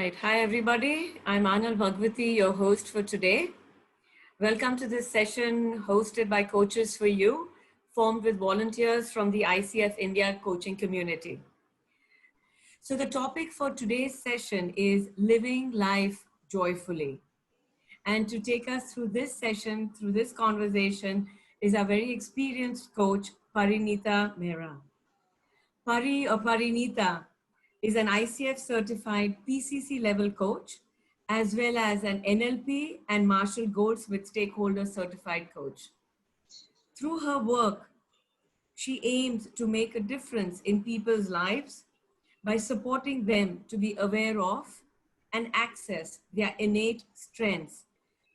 Right. Hi, everybody. I'm Anil Bhagwati, your host for today. Welcome to this session hosted by Coaches for You, formed with volunteers from the ICF India coaching community. So the topic for today's session is living life joyfully. And to take us through this session, through this conversation, is our very experienced coach, Parinita Mehra. Pari or Parinita is an ICF certified PCC level coach, as well as an NLP and Marshall Goldsmith stakeholder certified coach. Through her work, she aims to make a difference in people's lives by supporting them to be aware of and access their innate strengths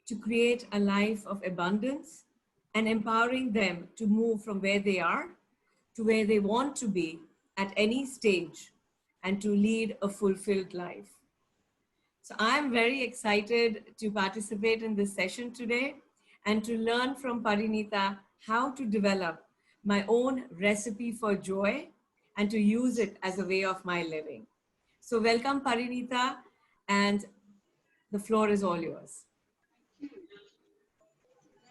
to create a life of abundance and empowering them to move from where they are to where they want to be at any stage and to lead a fulfilled life. So I'm very excited to participate in this session today and to learn from Parinita how to develop my own recipe for joy and to use it as a way of my living. So welcome, Parinita, and the floor is all yours.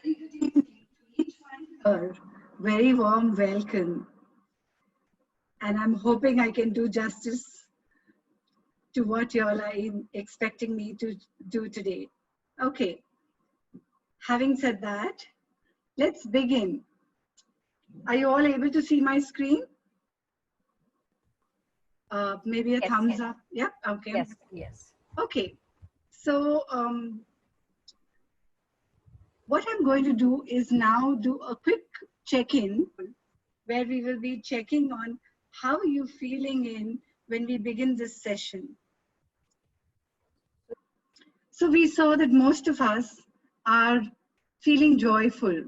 Very good evening to each one. Very warm welcome. And I'm hoping I can do justice to what you all are expecting me to do today. Okay. Having said that, let's begin. Are you all able to see my screen? Maybe a thumbs up. Yeah. Okay. Yes. Okay. So what I'm going to do is now do a quick check-in where we will be checking on how you're feeling when we begin this session. So we saw that most of us are feeling joyful,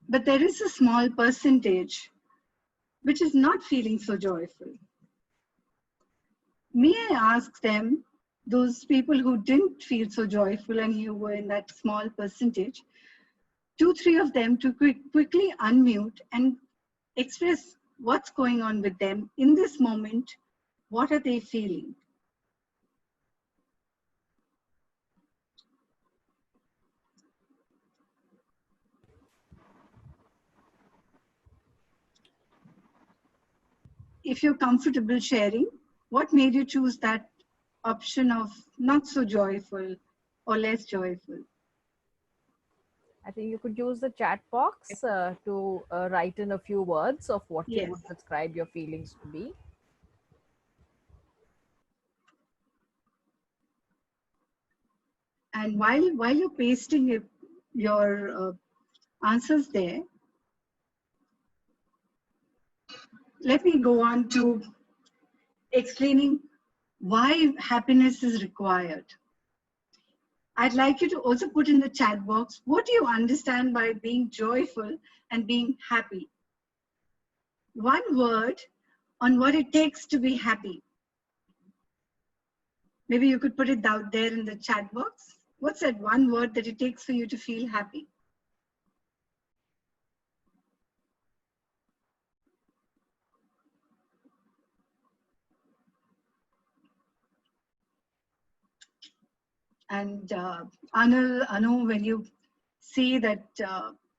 but there is a small percentage which is not feeling so joyful. May I ask them, those people who didn't feel so joyful and you were in that small percentage, 2-3 of them to quickly unmute and express what's going on with them in this moment. What are they feeling? If you're comfortable sharing, what made you choose that option of not so joyful or less joyful? I think you could use the chat box to write in a few words of what you would describe your feelings to be. And while you're pasting your answers there, let me go on to explaining why happiness is required. I'd like you to also put in the chat box, what do you understand by being joyful and being happy? One word on what it takes to be happy. Maybe you could put it out there in the chat box. What's that one word that it takes for you to feel happy? And Anu, when you see that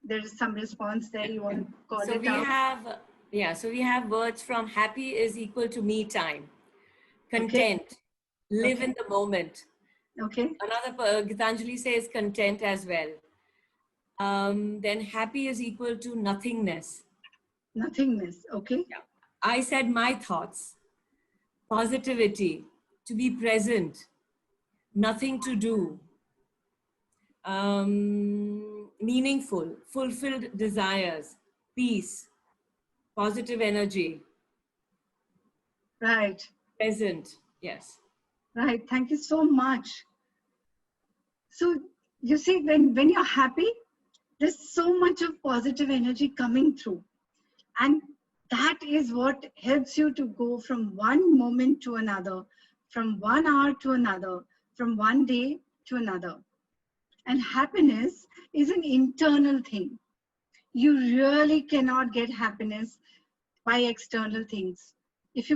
there is some response there, you want to call it out? So we have words from happy is equal to me time, content, live in the moment. Okay. Another, Gitanjali says content as well. Then happy is equal to nothingness. Nothingness, okay. Yeah. I said my thoughts, positivity, to be present, nothing to do, meaningful, fulfilled desires, peace, positive energy. Right. Present, yes. Right, thank you so much. So you see, when you're happy, there's so much of positive energy coming through. And that is what helps you to go from one moment to another, from 1 hour to another, from one day to another. And happiness is an internal thing. You really cannot get happiness by external things.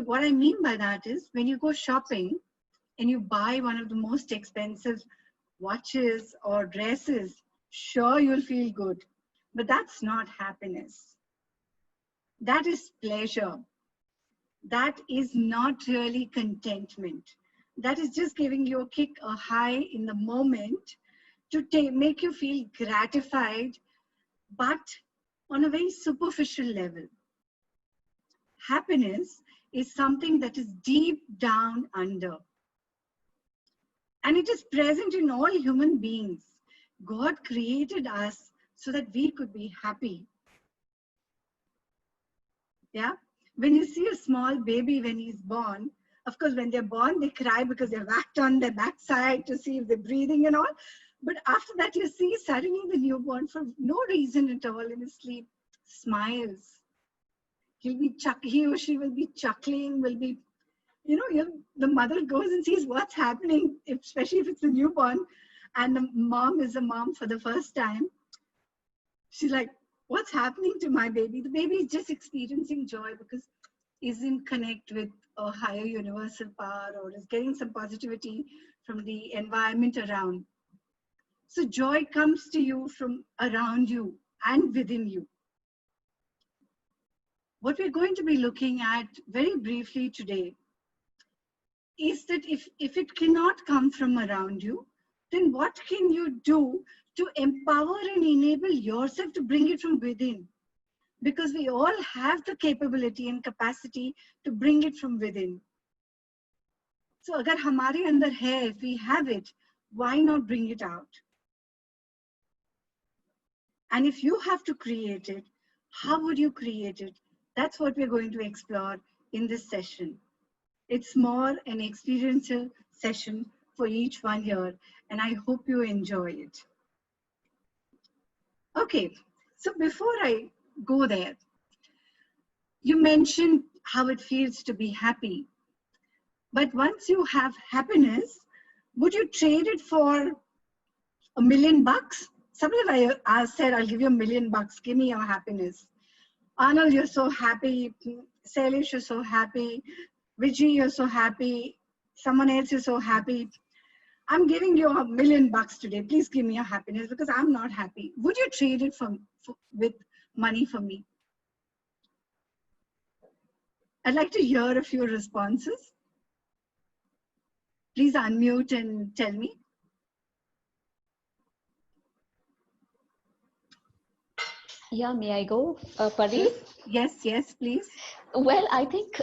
What I mean by that is when you go shopping, and you buy one of the most expensive watches or dresses, sure, you'll feel good. But that's not happiness. That is pleasure. That is not really contentment. That is just giving you a kick, a high in the moment to make you feel gratified, but on a very superficial level. Happiness is something that is deep down under. And it is present in all human beings. God created us so that we could be happy. Yeah? When you see a small baby when he's born, of course, when they're born, they cry because they're whacked on their backside to see if they're breathing and all. But after that, you see suddenly the newborn, for no reason at all in his sleep, smiles. He or she will be chuckling, will be, the mother goes and sees what's happening, especially if it's a newborn, and the mom is a mom for the first time. She's like, what's happening to my baby? The baby is just experiencing joy because he's in connect with a higher universal power or is getting some positivity from the environment around. So joy comes to you from around you and within you. What we're going to be looking at very briefly today is that if it cannot come from around you, then what can you do to empower and enable yourself to bring it from within? Because we all have the capability and capacity to bring it from within. So agar hamare andar hai, if we have it, why not bring it out? And if you have to create it, how would you create it? That's what we're going to explore in this session. It's more an experiential session for each one here, and I hope you enjoy it. Okay, so before I go there, you mentioned how it feels to be happy. But once you have happiness, would you trade it for $1 million? Somebody said, I'll give you $1 million, give me your happiness. Arnold, you're so happy. Salish, you're so happy. Vijay, you're so happy. Someone else is so happy. I'm giving you $1 million today. Please give me your happiness because I'm not happy. Would you trade it with money for me? I'd like to hear a few responses. Please unmute and tell me. Yeah, may I go, Pari? Yes, please. Well, I think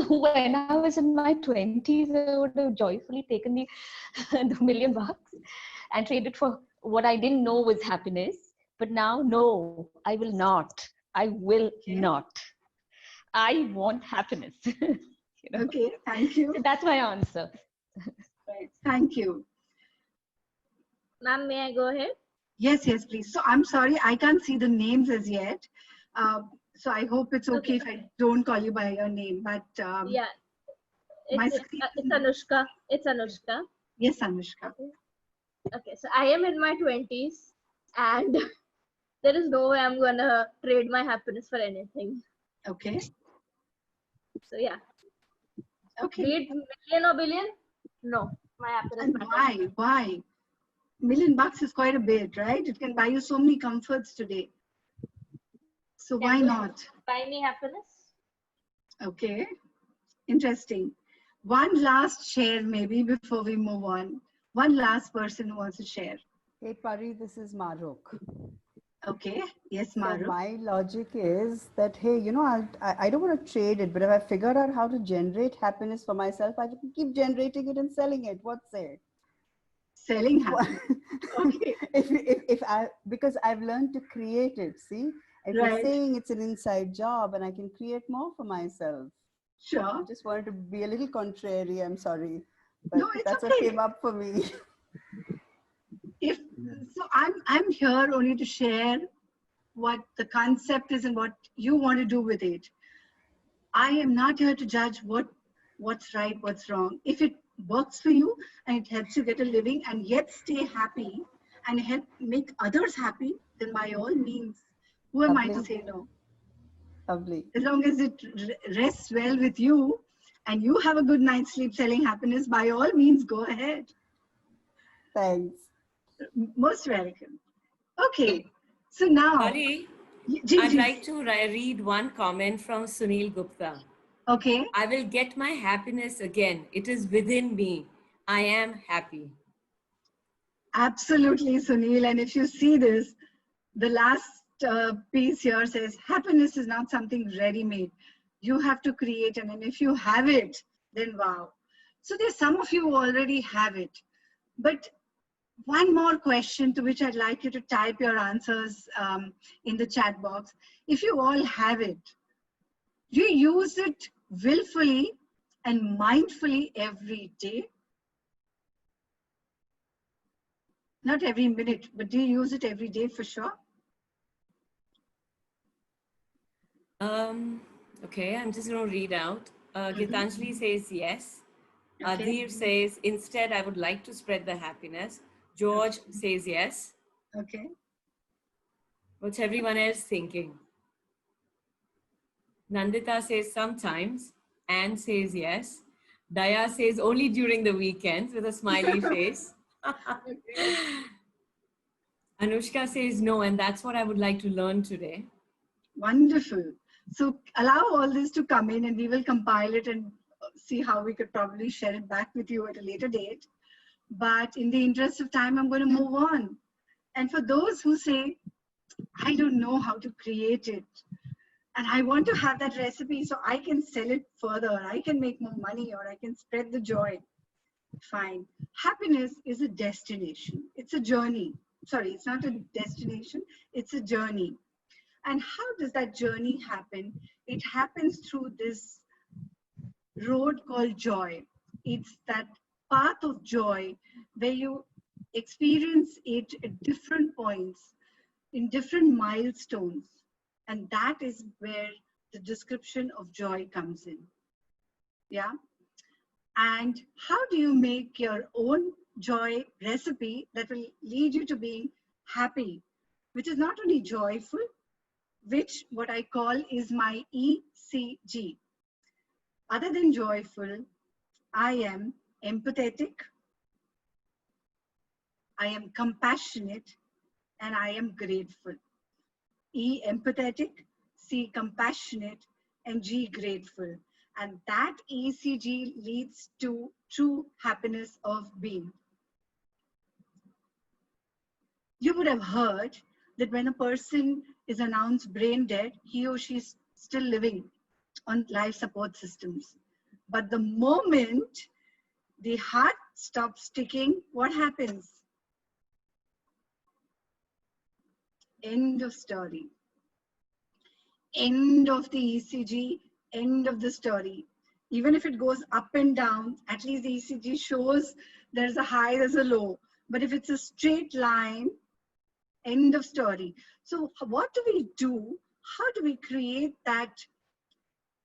when I was in my 20s, I would have joyfully taken the $1 million and traded for what I didn't know was happiness. But now, no, I will not. I will not. I want happiness. Okay, thank you. So that's my answer. Right, thank you. Ma'am, may I go ahead? Yes, please. So I'm sorry, I can't see the names as yet. So I hope it's okay if I don't call you by your name. But yeah, it's Anushka. It's Anushka. Yes, Anushka. Okay, so I am in my 20s and there is no way I'm gonna trade my happiness for anything. Okay. So yeah. Okay. Be it million or billion? No, my happiness. And why? $1 million is quite a bit, right? It can buy you so many comforts today. So why not? Buy me happiness. Okay. Interesting. One last share maybe before we move on. One last person who wants to share. Hey Pari, this is Maruk. Okay. Yes, So Maru. my logic is that, hey, I don't want to trade it, but if I figured out how to generate happiness for myself, I can keep generating it and selling it. What's it? Selling happiness. Okay. Because I've learned to create it. See, if you're saying it's an inside job and I can create more for myself. Sure. I just wanted to be a little contrary. I'm sorry, but no, that's okay. what came up for me. So I'm here only to share what the concept is and what you want to do with it. I am not here to judge what's right, what's wrong. If it works for you and it helps you get a living and yet stay happy and help make others happy, then by all means, who am I to say no? Lovely. As long as it rests well with you and you have a good night's sleep selling happiness, by all means, go ahead. Thanks. Most welcome. Okay, so now, Gauri, Ji, I'd ji. like to read one comment from Sunil Gupta. Okay, I will get my happiness again. It is within me. I am happy. absolutely, Sunil. And if you see this, the last piece here says happiness is not something ready-made. You have to create it, and if you have it, then wow. So there's some of you already have it, but one more question to which I'd like you to type your answers in the chat box. If you all have it, do you use it willfully and mindfully every day? Not every minute, but do you use it every day for sure? Okay, I'm just going to read out. Gitanjali says yes. Okay. Adhir says, instead, I would like to spread the happiness. George says yes. Okay. What's everyone else thinking? Nandita says sometimes. Anne says yes. Daya says only during the weekends with a smiley face. Anushka says no, and that's what I would like to learn today. Wonderful. So allow all this to come in and we will compile it and see how we could probably share it back with you at a later date. But in the interest of time, I'm going to move on. And for those who say, I don't know how to create it, and I want to have that recipe so I can sell it further, I can make more money, or I can spread the joy. Fine. Happiness is a destination. It's a journey. Sorry, it's not a destination. It's a journey. And how does that journey happen? It happens through this road called joy. It's that path of joy where you experience it at different points, in different milestones. And that is where the description of joy comes in. Yeah. And how do you make your own joy recipe that will lead you to being happy, which is not only joyful, which what I call is my ECG. Other than joyful, I am empathetic, I am compassionate, and I am grateful. E, empathetic, C, compassionate, and G, grateful. And that ECG leads to true happiness of being. You would have heard that when a person is announced brain dead, he or she is still living on life support systems. But the moment the heart stops ticking, what happens? End of story. End of the ECG, end of the story. Even if it goes up and down, at least the ECG shows there's a high, there's a low. But if it's a straight line, end of story. So what do we do? How do we create that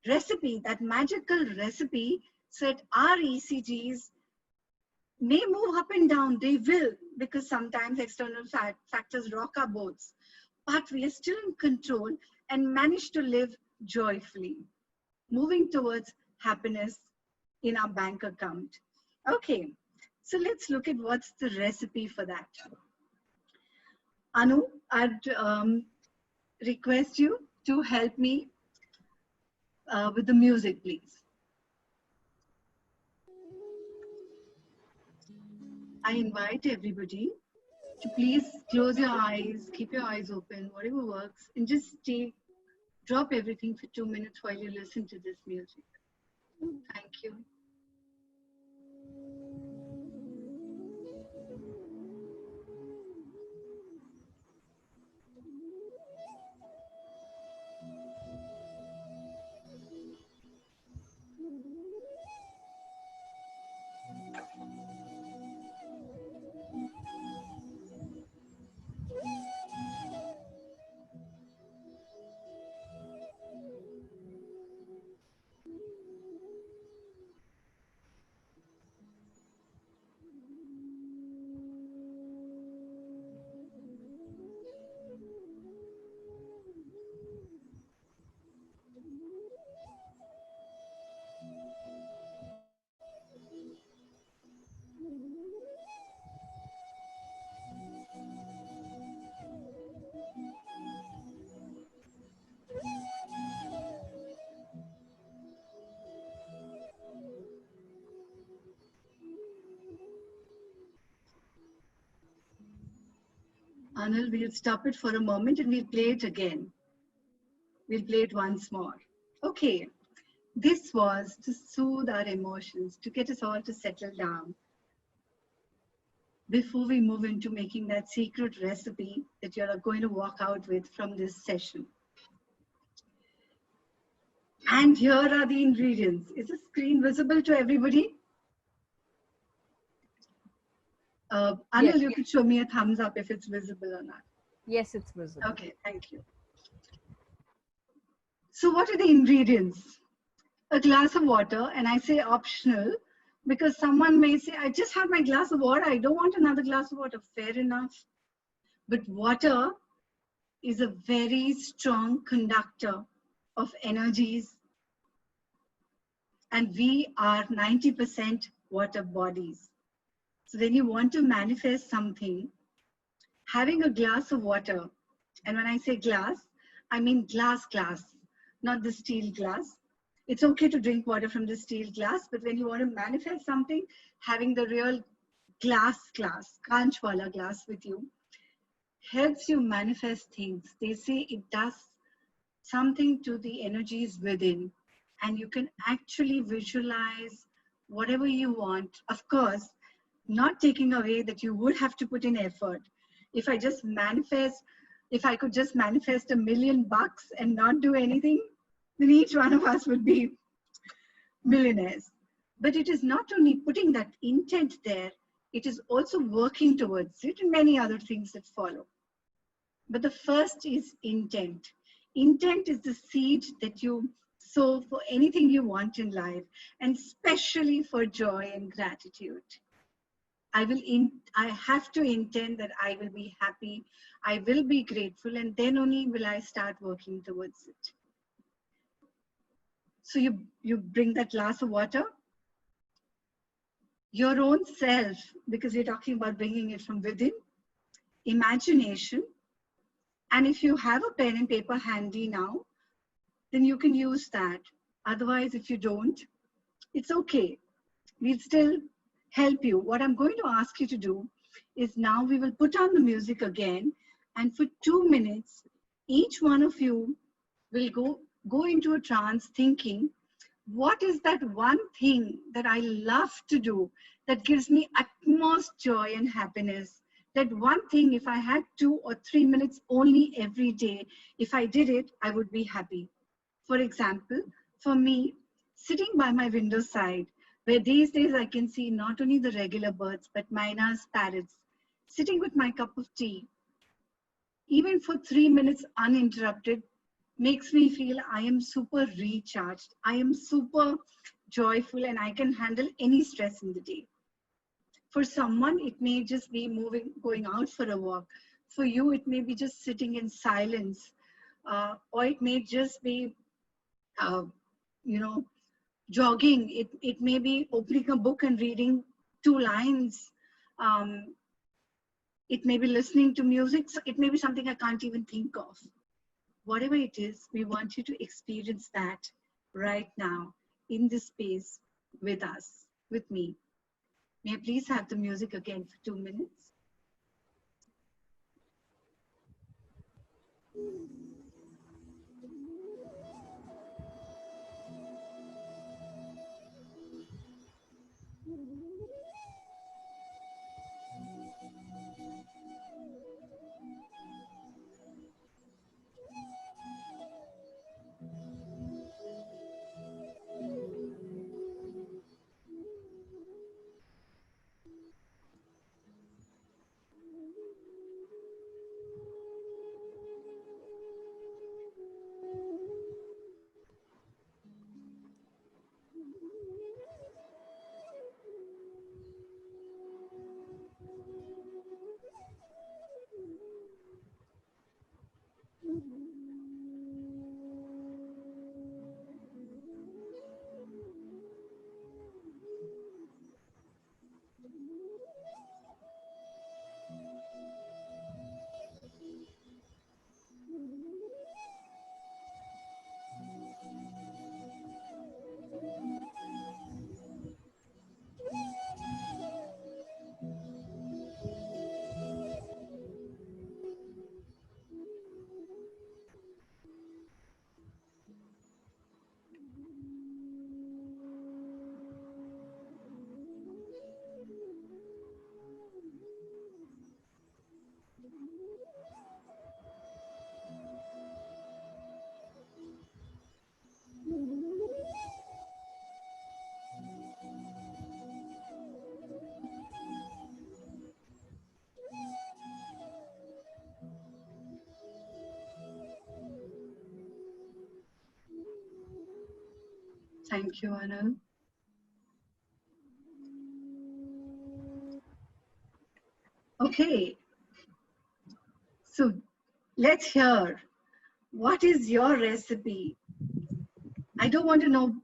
recipe, that magical recipe, so that our ECGs may move up and down? They will, because sometimes external factors rock our boats. But we are still in control and manage to live joyfully, moving towards happiness in our bank account. Okay, so let's look at what's the recipe for that. Anu, I'd request you to help me with the music, please. I invite everybody to please close your eyes, keep your eyes open, whatever works, and just drop everything for 2 minutes while you listen to this music. Thank you. Anil, we'll stop it for a moment and we'll play it again. We'll play it once more. Okay. This was to soothe our emotions, to get us all to settle down before we move into making that secret recipe that you're going to walk out with from this session. And here are the ingredients. Is the screen visible to everybody? Anil, Yes, you could show me a thumbs up if it's visible or not. Yes, it's visible. Okay, thank you. So what are the ingredients? A glass of water, and I say optional because someone may say, I just have my glass of water. I don't want another glass of water. Fair enough. But water is a very strong conductor of energies. And we are 90% water bodies. So when you want to manifest something, having a glass of water, and when I say glass, I mean glass, not the steel glass. It's okay to drink water from the steel glass, but when you want to manifest something, having the real glass, Kanchwala glass with you, helps you manifest things. They say it does something to the energies within, and you can actually visualize whatever you want. Of course, not taking away that you would have to put in effort. If I could just manifest $1 million and not do anything, then each one of us would be millionaires. But it is not only putting that intent there, it is also working towards it and many other things that follow. But the first is intent. Intent is the seed that you sow for anything you want in life, and especially for joy and gratitude. I have to intend that I will be happy, I will be grateful, and then only will I start working towards it. So you bring that glass of water, your own self, because we're talking about bringing it from within, imagination, and if you have a pen and paper handy now, then you can use that. Otherwise, if you don't, it's okay. We'll still help you. What I'm going to ask you to do is now we will put on the music again, and for 2 minutes, each one of you will go into a trance thinking, what is that one thing that I love to do that gives me utmost joy and happiness? That one thing, if I had 2 or 3 minutes only every day, if I did it, I would be happy. For example, for me, sitting by my window side, where these days I can see not only the regular birds, but Mayna's parrots, sitting with my cup of tea, even for 3 minutes uninterrupted, makes me feel I am super recharged. I am super joyful and I can handle any stress in the day. For someone, it may just be going out for a walk. For you, it may be just sitting in silence, or it may just be, jogging. It may be opening a book and reading 2 lines. It may be listening to music. So it may be something I can't even think of. Whatever it is, we want you to experience that right now in this space with us, with me. May I please have the music again for 2 minutes? Thank you, Anil. Okay, so let's hear, what is your recipe? I don't want to know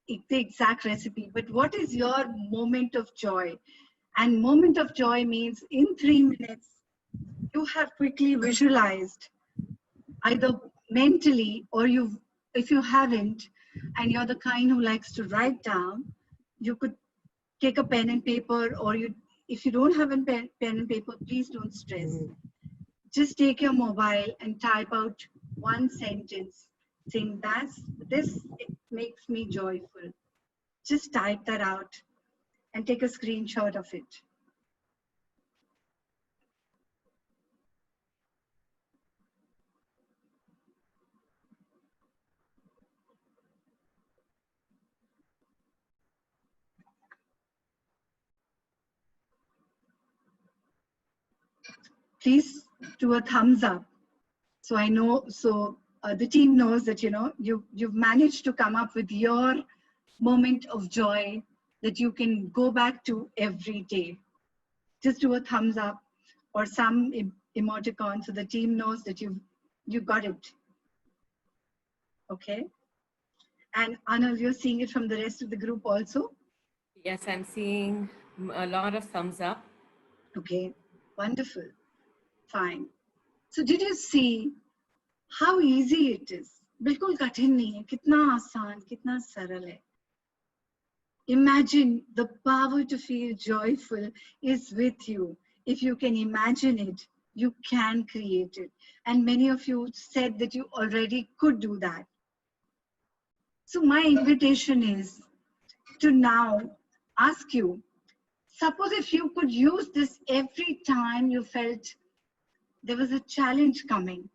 the exact recipe, but what is your moment of joy? And moment of joy means in 3 minutes, you have quickly visualized, either mentally or if you haven't, and you're the kind who likes to write down, you could take a pen and paper, or if you don't have a pen and paper, please don't stress. Just take your mobile and type out one sentence saying this makes me joyful. Just type that out and take a screenshot of it. Please do a thumbs up. So I know, the team knows that, you've managed to come up with your moment of joy that you can go back to every day. Just do a thumbs up or some emoticon so the team knows that you got it. Okay. And Anil, you're seeing it from the rest of the group also? Yes, I'm seeing a lot of thumbs up. Okay, wonderful. Fine. So did you see how easy it is? बिल्कुल कठिन नहीं है, कितना आसान, कितना सरल है. Imagine the power to feel joyful is with you. If you can imagine it, you can create it. And many of you said that you already could do that. So my invitation is to now ask you, suppose if you could use this every time you felt there was a challenge coming.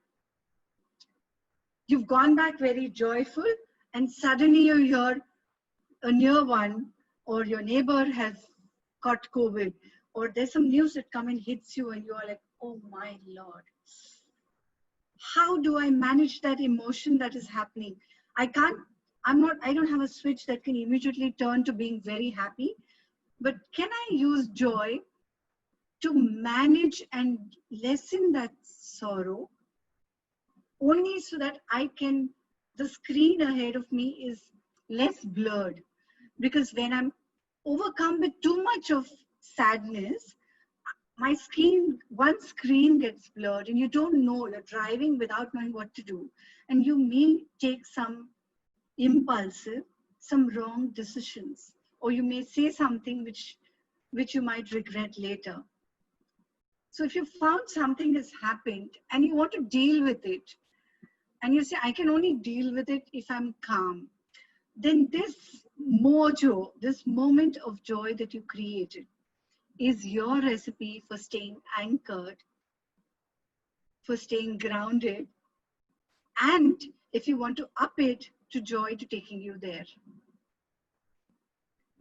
You've gone back very joyful, and suddenly you hear a near one or your neighbor has got COVID, or there's some news that come and hits you and you're like, oh my Lord, how do I manage that emotion that is happening? I don't have a switch that can immediately turn to being very happy, but can I use joy to manage and lessen that sorrow, only so that the screen ahead of me is less blurred? Because when I'm overcome with too much of sadness, one screen gets blurred and you don't know, you're driving without knowing what to do. And you may take some impulsive, some wrong decisions, or you may say something which you might regret later. So if you found something has happened and you want to deal with it, and you say, I can only deal with it if I'm calm, then this mojo, this moment of joy that you created is your recipe for staying anchored, for staying grounded, and if you want to up it to joy to taking you there.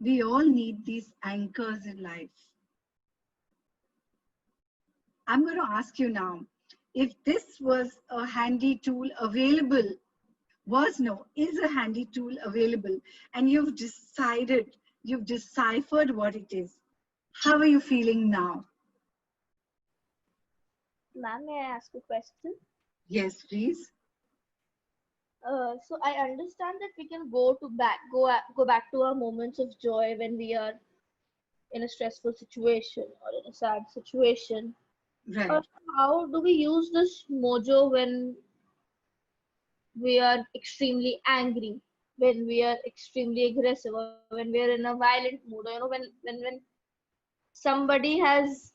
We all need these anchors in life. I'm going to ask you now, if this was a handy tool available, is a handy tool available, and you've deciphered what it is, how are you feeling now? Ma'am, may I ask a question? Yes, please. So I understand that we can go back to our moments of joy when we are in a stressful situation or in a sad situation. Right. How do we use this mojo when we are extremely angry, when we are extremely aggressive, or when we are in a violent mood, or when somebody has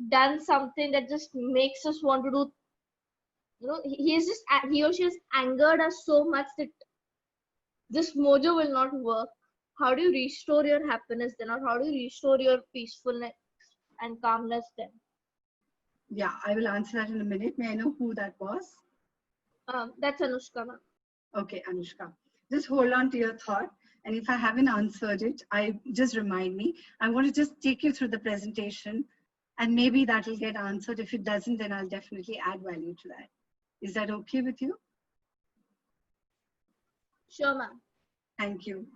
done something that just makes us want to do, he or she has angered us so much that this mojo will not work. How do you restore your happiness then, or how do you restore your peacefulness and calmness then? Yeah, I will answer that in a minute. May I know who that was? That's Anushka, ma'am. Okay, Anushka. Just hold on to your thought. And if I haven't answered it, just remind me. I want to just take you through the presentation, and maybe that will get answered. If it doesn't, then I'll definitely add value to that. Is that okay with you? Sure, ma'am. Thank you.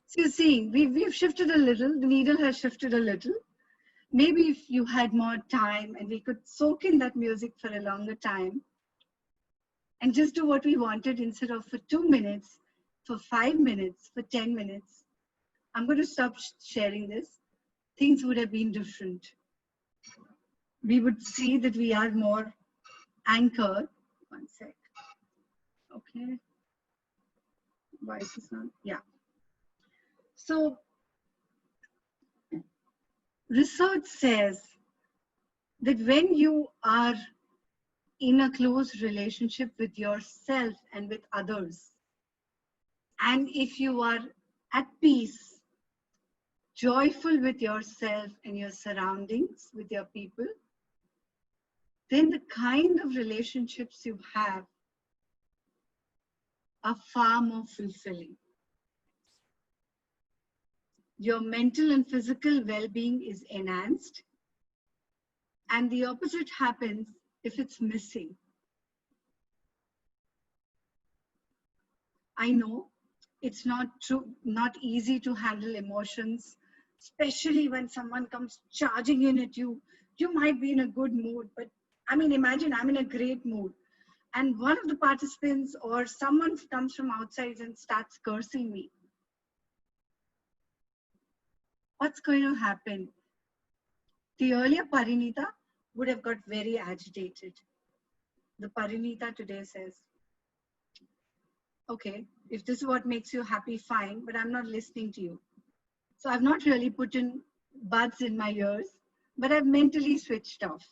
So you see, we've shifted a little. The needle has shifted a little. Maybe if you had more time and we could soak in that music for a longer time and just do what we wanted instead of for 2 minutes, for 5 minutes, for 10 minutes. I'm going to stop sharing this. Things would have been different. We would see that we are more anchored. One sec. Okay. Why is this not? Yeah. So research says that when you are in a close relationship with yourself and with others, and if you are at peace, joyful with yourself and your surroundings, with your people, then the kind of relationships you have are far more fulfilling. Your mental and physical well-being is enhanced, and the opposite happens if it's missing. I know it's not easy to handle emotions, especially when someone comes charging in at you. You might be in a good mood, but I mean, imagine I'm in a great mood, and one of the participants or someone comes from outside and starts cursing me. What's going to happen? The earlier Parinita would have got very agitated. The Parinita today says, okay, if this is what makes you happy, fine, but I'm not listening to you. So I've not really put in buds in my ears, but I've mentally switched off.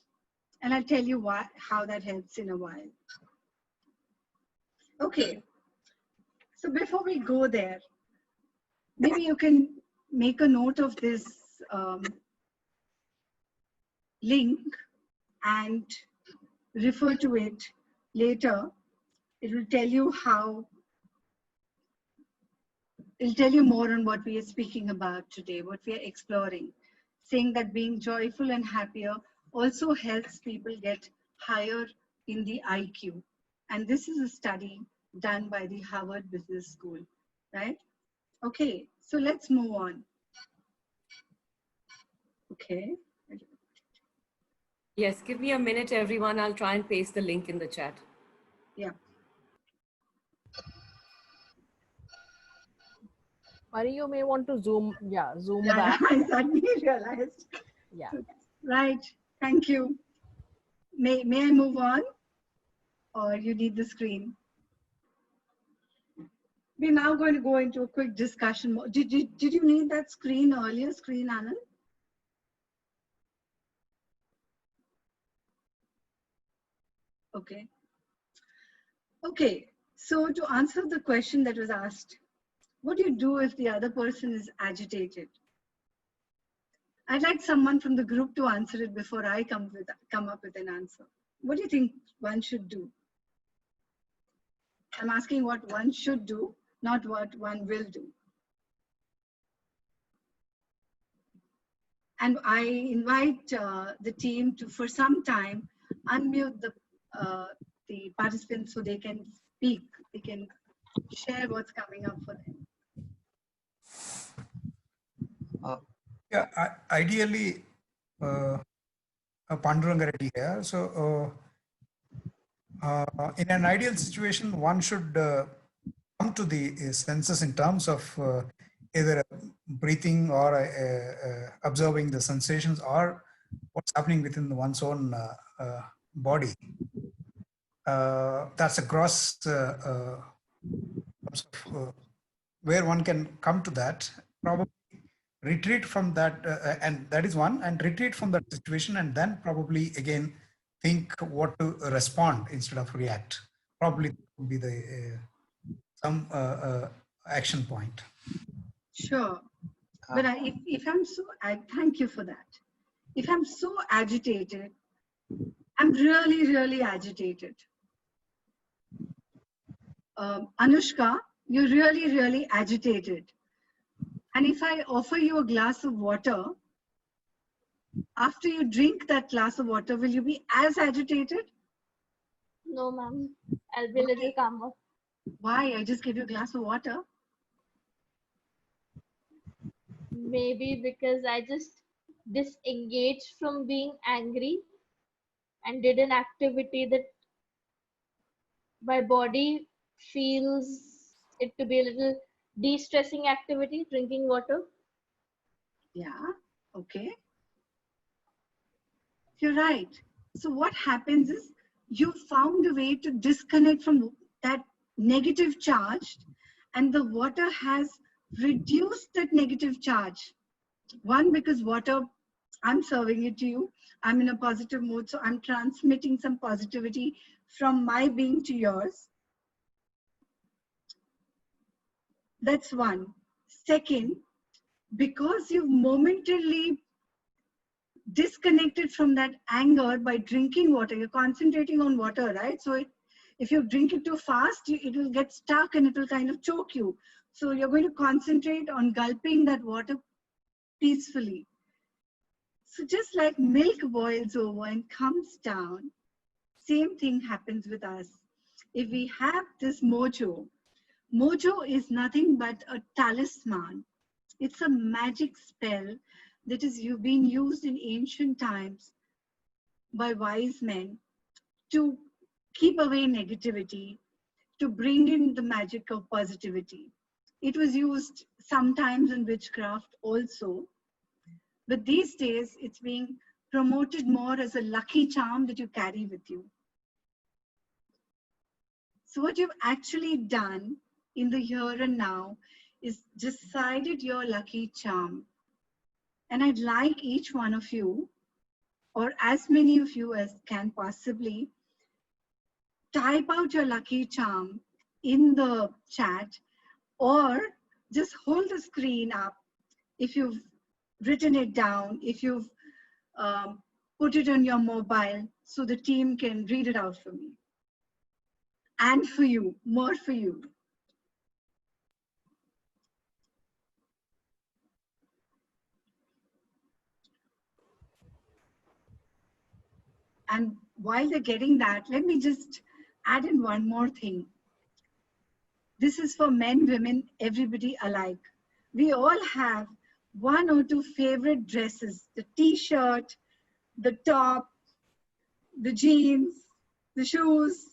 And I'll tell you how that helps in a while. Okay, so before we go there, maybe you can make a note of this link and refer to it later. It will tell you it'll tell you more on what we are speaking about today, what we are exploring, saying that being joyful and happier also helps people get higher in the IQ. And this is a study done by the Harvard Business School, right? Okay, so let's move on. Okay. Yes, give me a minute, everyone. I'll try and paste the link in the chat. Yeah. Mari, you may want to zoom Yeah, back. I suddenly realized. Yeah. Right. Thank you. May I move on? Or you need the screen? We're now going to go into a quick discussion. Did you need that screen earlier, Anand? Okay. Okay. So to answer the question that was asked, what do you do if the other person is agitated? I'd like someone from the group to answer it before I come up with an answer. What do you think one should do? I'm asking what one should do, not what one will do. And I invite the team to, for some time, unmute the participants so they can speak, they can share what's coming up for them. Yeah, ideally, Panduranga Reddy here. So, in an ideal situation, one should come to the senses in terms of either breathing or observing the sensations or what's happening within one's own body. That's a gross where one can come to that. Probably retreat from that, and that is one, and retreat from that situation, and then probably again think what to respond instead of react. Probably would be the some action point. Sure, but if I'm so, thank you for that. If I'm so agitated, I'm really agitated. Anushka, you're really agitated. And if I offer you a glass of water, after you drink that glass of water, will you be as agitated? No, ma'am. I'll be a little calmer. Why? I just gave you a glass of water. Maybe because I just disengaged from being angry and did an activity that my body feels it to be a little de-stressing activity, drinking water. Yeah, okay. You're right. So what happens is you found a way to disconnect from that negative charge, and the water has reduced that negative charge. One, because water, I'm serving it to you. I'm in a positive mood, so I'm transmitting some positivity from my being to yours. That's one. Second, because you've momentarily disconnected from that anger by drinking water, you're concentrating on water, right? So if you drink it too fast, it will get stuck and it will kind of choke you. So you're going to concentrate on gulping that water peacefully. So just like milk boils over and comes down, same thing happens with us. If we have this mojo, mojo is nothing but a talisman. It's a magic spell that is being used in ancient times by wise men to keep away negativity, to bring in the magic of positivity. It was used sometimes in witchcraft also, but these days it's being promoted more as a lucky charm that you carry with you. So what you've actually done in the here and now is decided your lucky charm. And I'd like each one of you, or as many of you as can possibly, type out your lucky charm in the chat, or just hold the screen up if you've written it down, if you've put it on your mobile so the team can read it out for me. And for you, more for you. And while they're getting that, let me just add in one more thing. This is for men, women, everybody alike. We all have one or two favorite dresses, the t-shirt, the top, the jeans, the shoes,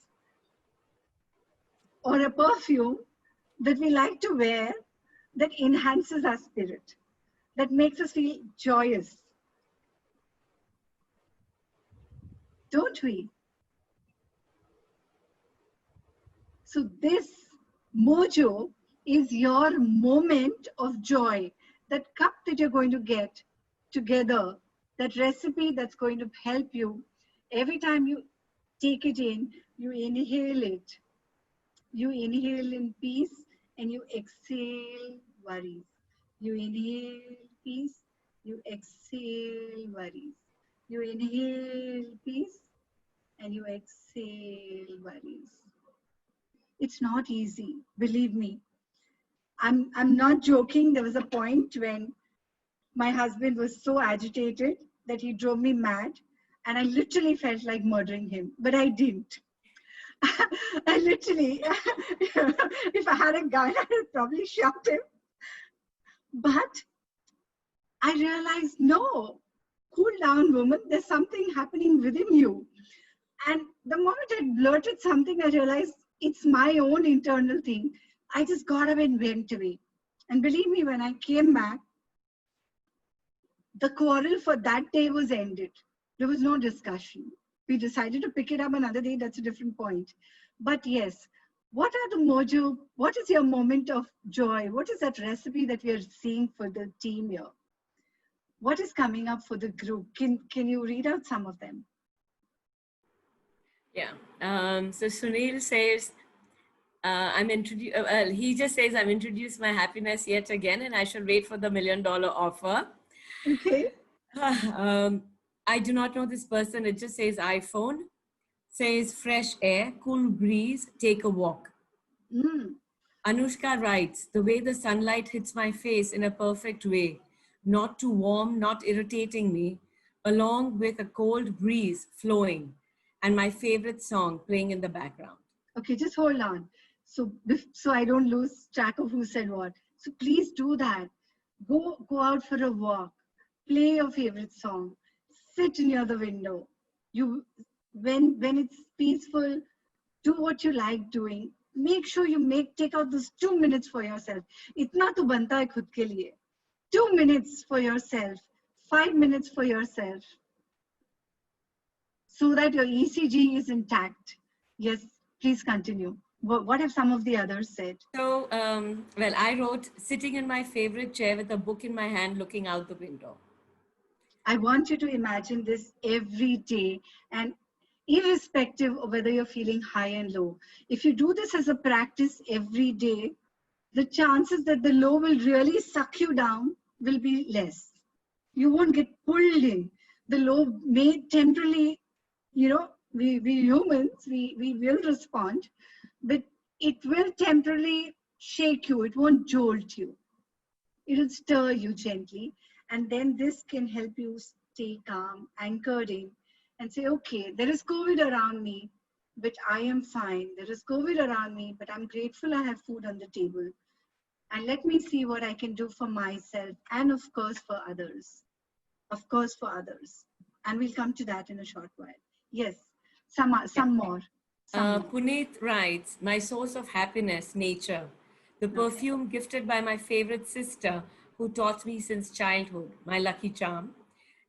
or a perfume that we like to wear that enhances our spirit, that makes us feel joyous. Don't we? So this mojo is your moment of joy, that cup that you're going to get together, that recipe that's going to help you. Every time you take it in, you inhale it. You inhale in peace and you exhale worries. You inhale peace, you exhale worries. You inhale peace and you exhale worries. It's not easy, believe me. I'm not joking. There was a point when my husband was so agitated that he drove me mad, and I literally felt like murdering him, but I didn't. I literally, if I had a gun, I would probably shot him. But I realized, no, cool down, woman. There's something happening within you. And the moment I blurted something, I realized it's my own internal thing. I just got up and went away. And believe me, when I came back, the quarrel for that day was ended. There was no discussion. We decided to pick it up another day. That's a different point. But yes, what are the mojo? What is your moment of joy? What is that recipe that we are seeing for the team here? What is coming up for the group? Can you read out some of them? Yeah. So Sunil says, he just says, I'm introduced my happiness yet again, and I shall wait for the $1 million offer. Okay. I do not know this person. It just says iPhone. Says fresh air, cool breeze, take a walk. Anushka writes, the way the sunlight hits my face in a perfect way, not too warm, not irritating me, along with a cold breeze flowing and my favorite song playing in the background. Okay, just hold on. So I don't lose track of who said what. So please do that. Go out for a walk, play your favorite song, sit near the window. You when it's peaceful, do what you like doing. Make sure you take out those 2 minutes for yourself. Itna to banta hai khud ke liye. 2 minutes for yourself, 5 minutes for yourself, so that your ECG is intact. Yes, please continue. What have some of the others said? So, well, I wrote sitting in my favorite chair with a book in my hand, looking out the window. I want you to imagine this every day, and irrespective of whether you're feeling high and low. If you do this as a practice every day, the chances that the low will really suck you down will be less. You won't get pulled in. The low may temporarily, we humans, we will respond, but it will temporarily shake you. It won't jolt you. It'll stir you gently. And then this can help you stay calm, anchored in, and say, okay, there is COVID around me, but I am fine. There is COVID around me, but I'm grateful I have food on the table. And let me see what I can do for myself and, of course, for others. Of course, for others. And we'll come to that in a short while. Yes, some more. Some more. Puneet writes, my source of happiness, nature. The perfume gifted by my favorite sister who taught me since childhood, my lucky charm.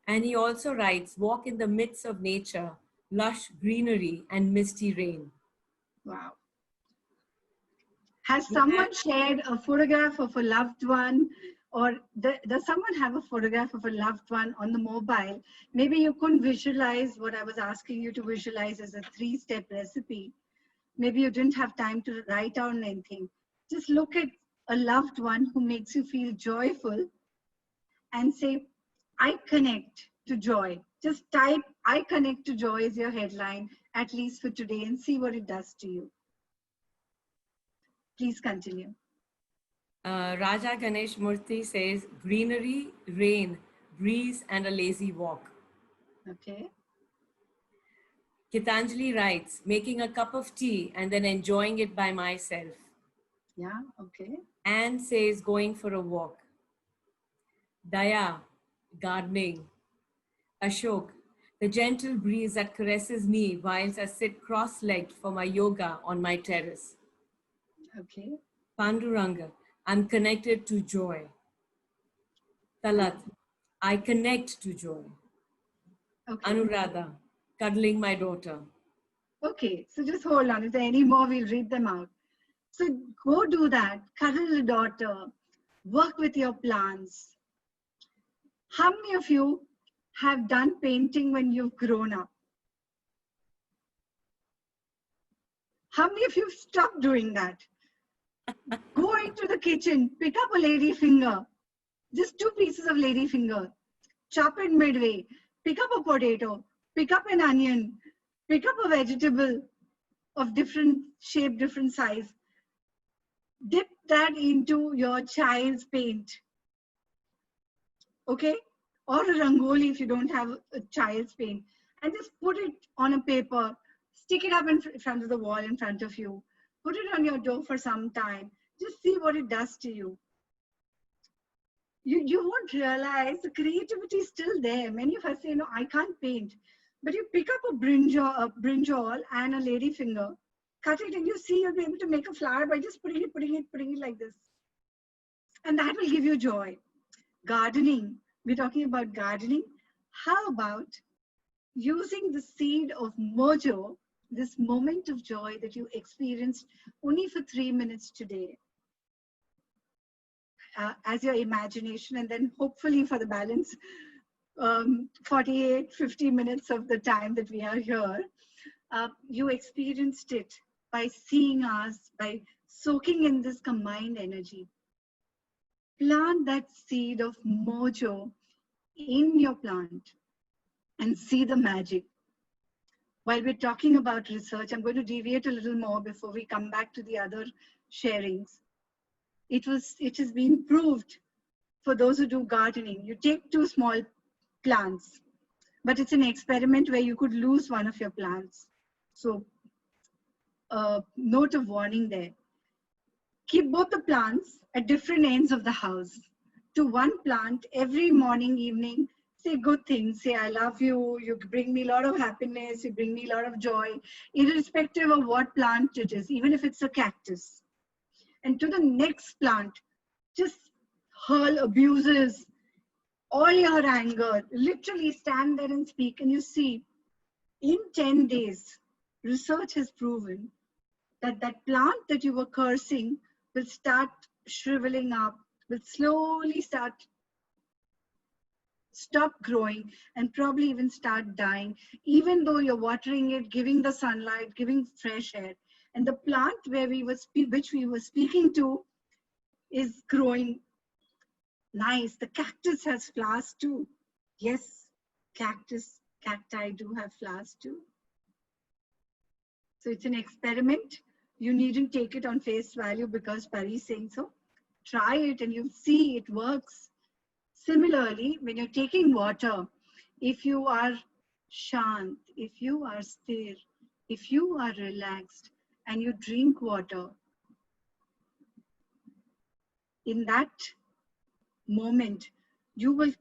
And he also writes, walk in the midst of nature, lush greenery and misty rain. Wow. Has someone shared a photograph of a loved one, or does someone have a photograph of a loved one on the mobile? Maybe you couldn't visualize what I was asking you to visualize as a 3-step recipe. Maybe you didn't have time to write down anything. Just look at a loved one who makes you feel joyful and say, I connect to joy. Just type, I connect to joy as your headline, at least for today, and see what it does to you. Please continue. Raja Ganesh Murthy says, greenery, rain, breeze, and a lazy walk. Okay. Gitanjali writes, making a cup of tea and then enjoying it by myself. Yeah, okay. Anne says, going for a walk. Daya, gardening. Ashok, the gentle breeze that caresses me whilst I sit cross-legged for my yoga on my terrace. Okay. Panduranga, I'm connected to joy. Talat, I connect to joy. Okay. Anuradha, cuddling my daughter. Okay, so just hold on. If there are any more, we'll read them out. So go do that. Cuddle the daughter. Work with your plants. How many of you have done painting when you've grown up? How many of you have stopped doing that? Go into the kitchen, pick up a lady finger, just 2 pieces of lady finger, chop it midway, pick up a potato, pick up an onion, pick up a vegetable of different shape, different size. Dip that into your child's paint. Okay? Or a rangoli if you don't have a child's paint. And just put it on a paper, stick it up in front of the wall in front of you. Put it on your door for some time. Just see what it does to you. You won't realize the creativity is still there. Many of us say, no, I can't paint. But you pick up a brinjal and a ladyfinger, cut it, and you see you'll be able to make a flower by just putting it like this. And that will give you joy. Gardening. We're talking about gardening. How about using the seed of mojo, this moment of joy that you experienced only for 3 minutes today, as your imagination, and then hopefully for the balance 48, 50 minutes of the time that we are here, you experienced it by seeing us, by soaking in this combined energy. Plant that seed of mojo in your plant and see the magic. While we're talking about research, I'm going to deviate a little more before we come back to the other sharings. It has been proved for those who do gardening. You take 2 small plants, but it's an experiment where you could lose one of your plants. So, note of warning there. Keep both the plants at different ends of the house. to one plant every morning, evening, say good things, say, I love you, you bring me a lot of happiness, you bring me a lot of joy, irrespective of what plant it is, even if it's a cactus. And to the next plant, just hurl abuses, all your anger, literally stand there and speak, and you see, in 10 days, research has proven that that plant that you were cursing will start shriveling up, will slowly stop growing, and probably even start dying, even though you're watering it, giving the sunlight, giving fresh air. And the plant which we were speaking to is growing nice. The cactus has flowers too. Yes, cacti do have flowers too. So it's an experiment. You needn't take it on face value because Pari is saying so. Try it and you'll see it works. Similarly, when you're taking water, if you are shant, if you are sthir, if you are relaxed and you drink water, in that moment, you will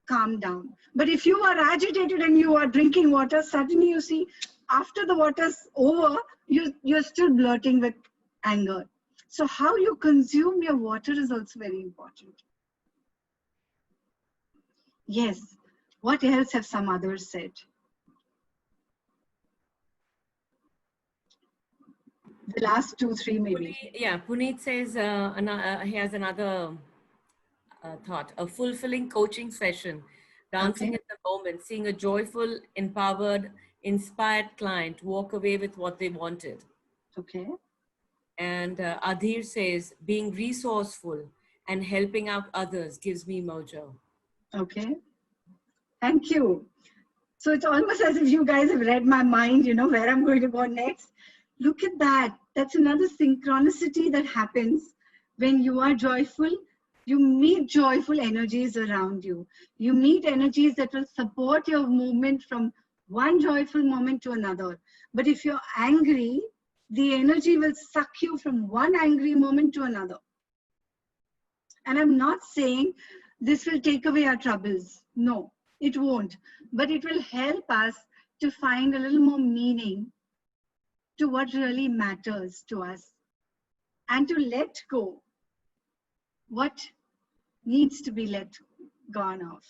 calm down. But if you are agitated and you are drinking water, suddenly you see after the water's over, you're still blurting with anger. So how you consume your water is also very important. Yes. What else have some others said? The last 2, 3 maybe. Puneet says he has another thought. A fulfilling coaching session, dancing Okay. in the moment, seeing a joyful, empowered, inspired client walk away with what they wanted. Okay. And Adhir says, being resourceful and helping out others gives me mojo. Okay. Thank you. So it's almost as if you guys have read my mind, you know, where I'm going to go next. Look at that. That's another synchronicity that happens when you are joyful. You meet joyful energies around you. You meet energies that will support your movement from one joyful moment to another. But if you're angry, the energy will suck you from one angry moment to another. And I'm not saying this will take away our troubles. No, it won't. But it will help us to find a little more meaning to what really matters to us and to let go what needs to be let gone of.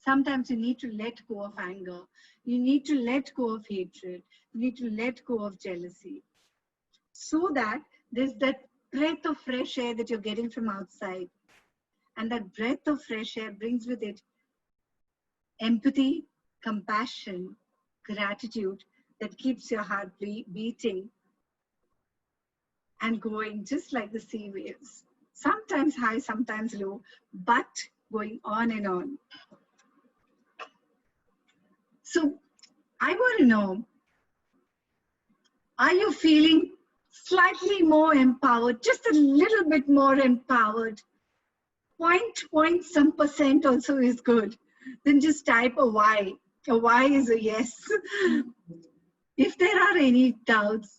Sometimes you need to let go of anger. You need to let go of hatred. You need to let go of jealousy. So that there's that breath of fresh air that you're getting from outside. And that breath of fresh air brings with it empathy, compassion, gratitude that keeps your heart beating and going just like the sea waves. Sometimes high, sometimes low, but going on and on. So I want to know, are you feeling slightly more empowered, just a little bit more empowered? Point some percent also is good. Then just type a Y. A Y is a yes. If there are any doubts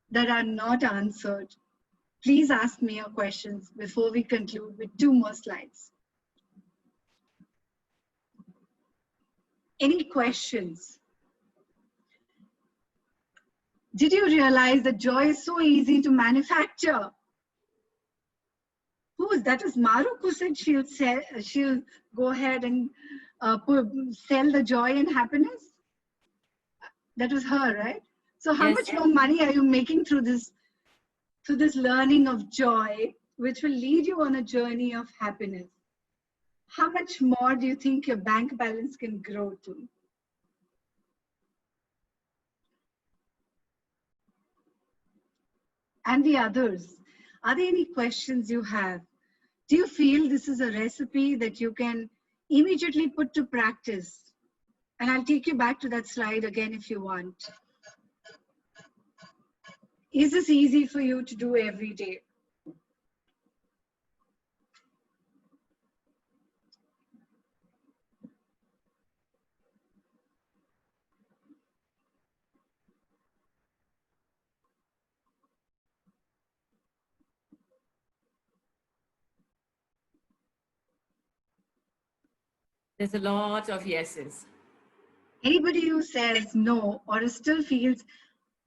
that are not answered, please ask me your questions before we conclude with 2 more slides. Any questions? Did you realize that joy is so easy to manufacture? Who was that? Was Maru who said she'll go ahead and sell the joy and happiness? That was her, right? So how much more money are you making through this learning of joy, which will lead you on a journey of happiness? How much more do you think your bank balance can grow to? And the others, are there any questions you have? Do you feel this is a recipe that you can immediately put to practice? And I'll take you back to that slide again if you want. Is this easy for you to do every day? There's a lot of yeses. Anybody who says no or still feels,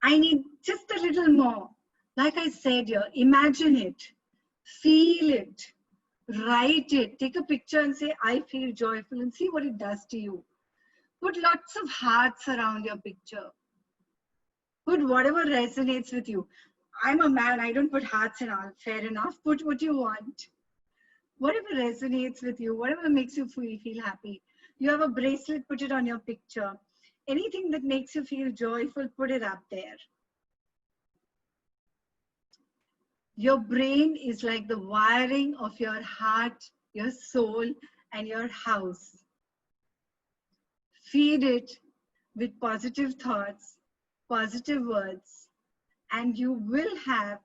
I need just a little more, like I said here, imagine it, feel it, write it, take a picture and say, I feel joyful, and see what it does to you. Put lots of hearts around your picture. Put whatever resonates with you. I'm a man, I don't put hearts and all. Fair enough. Put what you want. Whatever resonates with you, whatever makes you feel happy. You have a bracelet, put it on your picture. Anything that makes you feel joyful, put it up there. Your brain is like the wiring of your heart, your soul, and your house. Feed it with positive thoughts, positive words, and you will have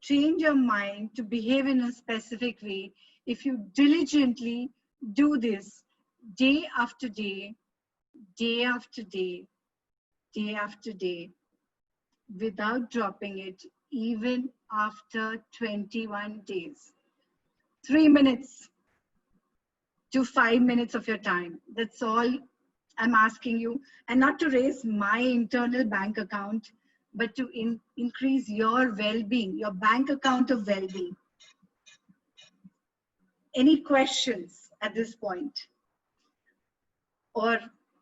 trained your mind to behave in a specific way if you diligently do this day after day, day after day, day after day, without dropping it, even after 21 days. 3 minutes to 5 minutes of your time. That's all I'm asking you. And not to raise my internal bank account, but to increase your well-being, your bank account of well-being. Any questions at this point? Or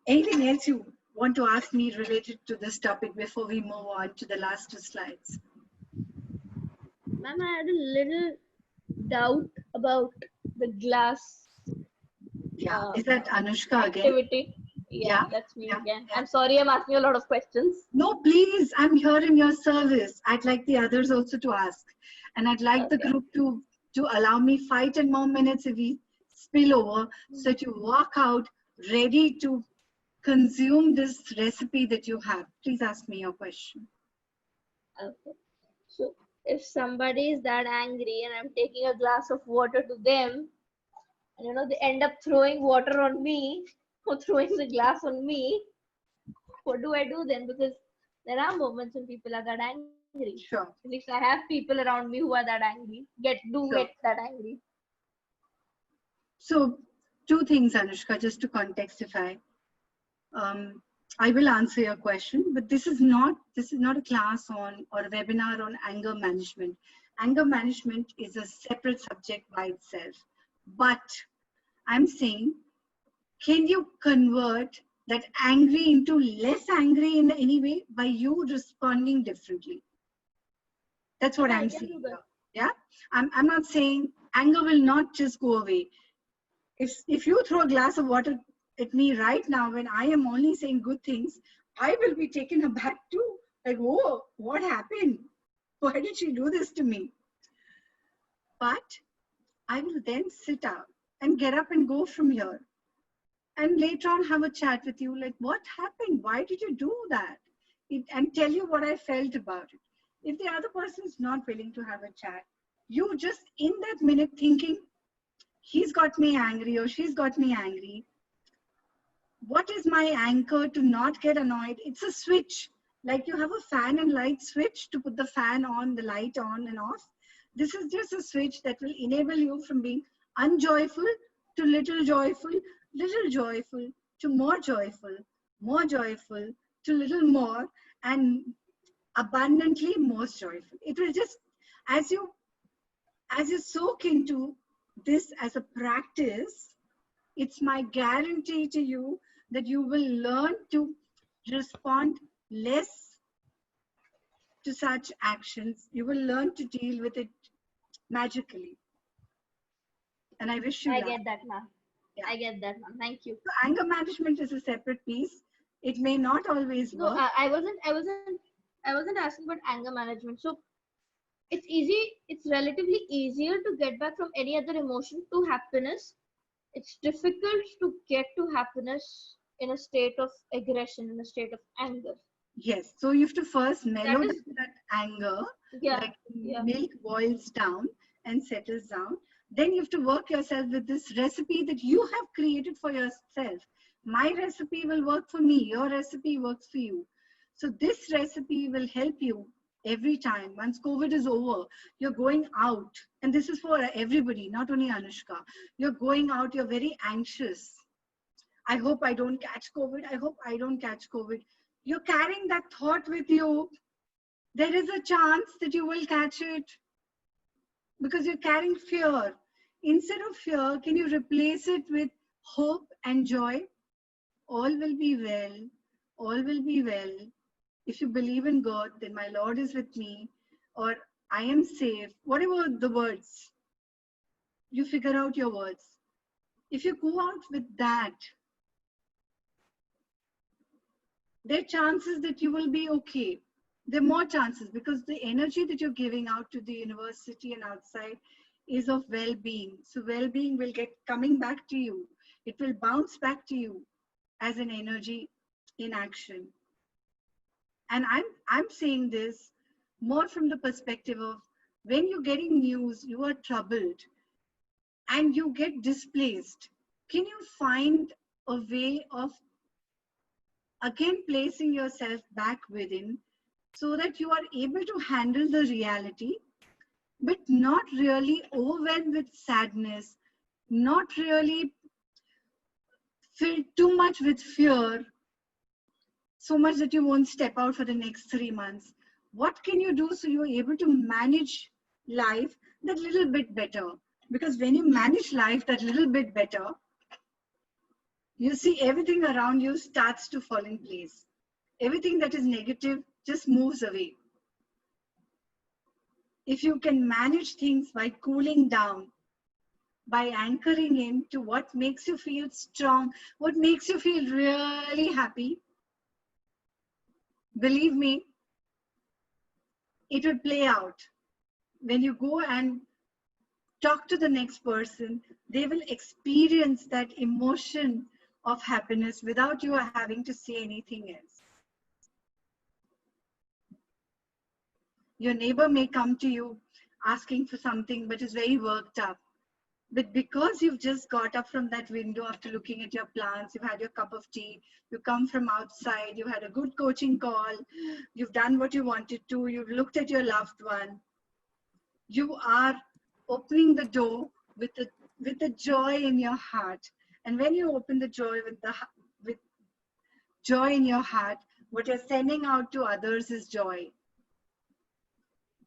anything else you want to ask me related to this topic before we move on to the last 2 slides? Ma'am, I had a little doubt about the glass Yeah, is that Anushka again? activity. Yeah, that's me again. I'm sorry, I'm asking a lot of questions. No, please, I'm here in your service. I'd like the others also to ask. And I'd like the group to allow me 5 10 more minutes if we spill over, so that you walk out ready to consume this recipe that you have. Please ask me your question. Okay. So if somebody is that angry and I'm taking a glass of water to them, and they end up throwing water on me or throwing the glass on me, what do I do then? Because there are moments when people are that angry. Sure. At least I have people around me who are that angry, get that angry. So 2 things, Anushka, just to contextify. I will answer your question, but this is not a class on or a webinar on anger management. Anger management is a separate subject by itself. But I'm saying, can you convert that angry into less angry in any way by you responding differently? That's what I'm saying. Yeah, I'm not saying anger will not just go away. If you throw a glass of water at me right now when I am only saying good things, I will be taken aback too. Like, whoa, what happened? Why did she do this to me? But I will then sit down and get up and go from here. And later on have a chat with you, like, what happened? Why did you do that? And tell you what I felt about it. If the other person is not willing to have a chat, you just in that minute thinking, he's got me angry or she's got me angry. What is my anchor to not get annoyed? It's a switch. Like you have a fan and light switch to put the fan on, the light on and off. This is just a switch that will enable you from being unjoyful to little joyful to more joyful to little more, and abundantly most joyful. It will just, as you soak into this as a practice, it's my guarantee to you that you will learn to respond less to such actions. You will learn to deal with it magically. And I wish you luck. Get that, ma'am. Yeah. I get that, ma'am. Thank you. So anger management is a separate piece. It may not always work. No, I wasn't asking about anger management. So it's easy. It's relatively easier to get back from any other emotion to happiness. It's difficult to get to happiness in a state of aggression, in a state of anger. Yes. So you have to first mellow that anger. Yeah. Like milk boils down and settles down. Then you have to work yourself with this recipe that you have created for yourself. My recipe will work for me. Your recipe works for you. So this recipe will help you every time. Once COVID is over, you're going out. And this is for everybody, not only Anushka. You're going out, you're very anxious. I hope I don't catch COVID. I hope I don't catch COVID. You're carrying that thought with you. There is a chance that you will catch it because you're carrying fear. Instead of fear, can you replace it with hope and joy? All will be well. All will be well. If you believe in God, then my Lord is with me, or I am safe. Whatever the words, you figure out your words. If you go out with that, there are chances that you will be okay. There are more chances because the energy that you're giving out to the university and outside is of well-being. So well-being will get coming back to you. It will bounce back to you as an energy in action. And I'm saying this more from the perspective of when you're getting news, you are troubled and you get displaced. Can you find a way of again placing yourself back within so that you are able to handle the reality, but not really overwhelmed with sadness, not really filled too much with fear, so much that you won't step out for the next 3 months? What can you do so you're able to manage life that little bit better? Because when you manage life that little bit better, you see everything around you starts to fall in place. Everything that is negative just moves away. If you can manage things by cooling down, by anchoring in to what makes you feel strong, what makes you feel really happy, believe me, it will play out. When you go and talk to the next person, they will experience that emotion of happiness without you having to say anything else. Your neighbor may come to you asking for something but is very worked up. But because you've just got up from that window after looking at your plants, you've had your cup of tea, you come from outside, you had a good coaching call, you've done what you wanted to, you've looked at your loved one, you are opening the door with a joy in your heart. And when you open the joy with joy in your heart, what you're sending out to others is joy.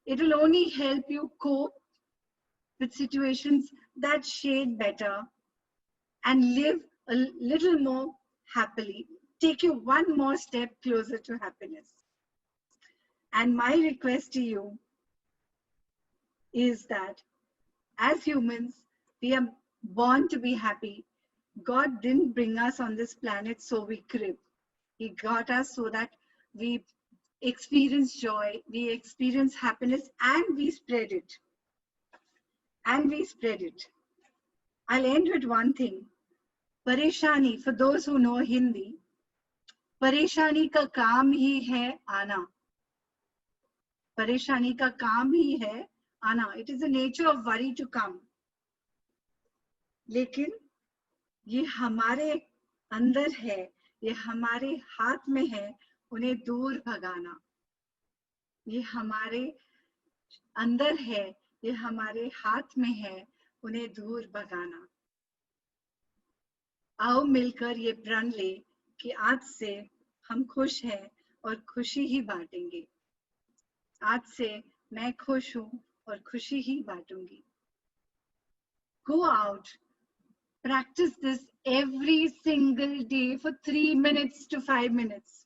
It will only help you cope with situations that shade better and live a little more happily. Take you one more step closer to happiness. And my request to you is that as humans, we are born to be happy. God didn't bring us on this planet so we crib. He got us so that we experience joy, we experience happiness, and we spread it. And we spread it. I'll end with one thing. Pareshani, for those who know Hindi, Pareshani ka kaam hi hai aana. Pareshani ka kaam hi hai aana. It is the nature of worry to come. लेकिन ये हमारे अंदर है, ये हमारे हाथ में है उन्हें दूर भगाना. ये हमारे अंदर है, ये हमारे हाथ में है उन्हें दूर भगाना. आओ मिलकर ये प्रण ले कि आज से हम खुश हैं और खुशी ही बांटेंगे. आज से मैं खुश हूं और खुशी ही बांटूंगी. Go out. Practice this every single day for 3 minutes to 5 minutes.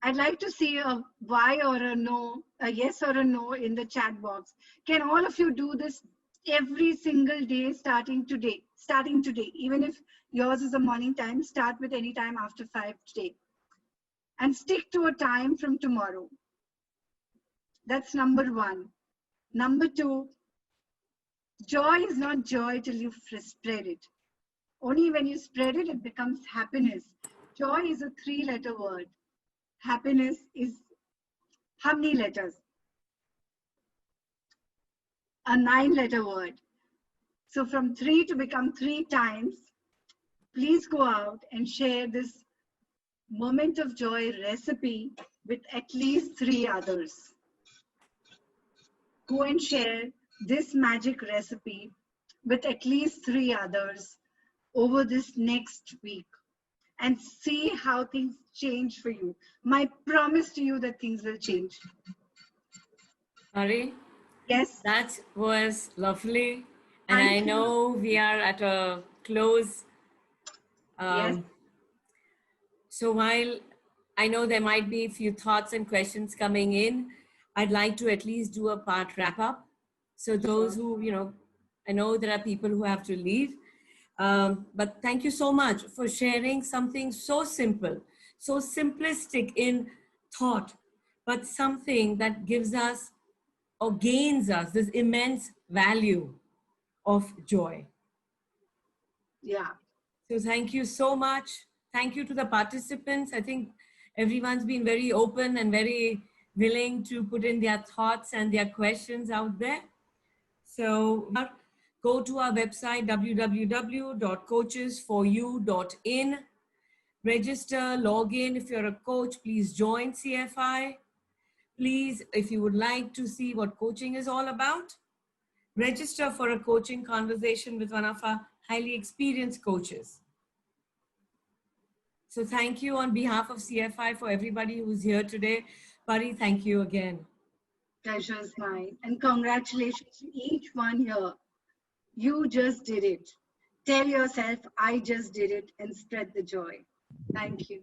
I'd like to see a why or a no, a yes or a no in the chat box. Can all of you do this every single day starting today? Starting today, even if yours is a morning time, start with any time after 5 today. And stick to a time from tomorrow. That's number 1. Number 2, joy is not joy till you spread it. Only when you spread it, it becomes happiness. Joy is a 3-letter word. Happiness is how many letters? A 9-letter word. So from 3 to become 3 times, please go out and share this moment of joy recipe with at least 3 others. Go and share this magic recipe with at least 3 others over this next week and see how things change for you. My promise to you that things will change. Pari, Yes. that was lovely. And Thank I you. know we are at a close. Yes. So while I know there might be a few thoughts and questions coming in, I'd like to at least do a part wrap up. So those who, I know there are people who have to leave, but thank you so much for sharing something so simple, so simplistic in thought, but something that gives us or gains us this immense value of joy. Yeah. So thank you so much. Thank you to the participants. I think everyone's been very open and very willing to put in their thoughts and their questions out there. So go to our website, www.coachesforyou.in. Register, log in. If you're a coach, please join CFI. Please, if you would like to see what coaching is all about, register for a coaching conversation with one of our highly experienced coaches. So thank you on behalf of CFI for everybody who's here today. Pari, thank you again. Pleasure is mine. And congratulations to each one here. You just did it. Tell yourself, I just did it, and spread the joy. Thank you.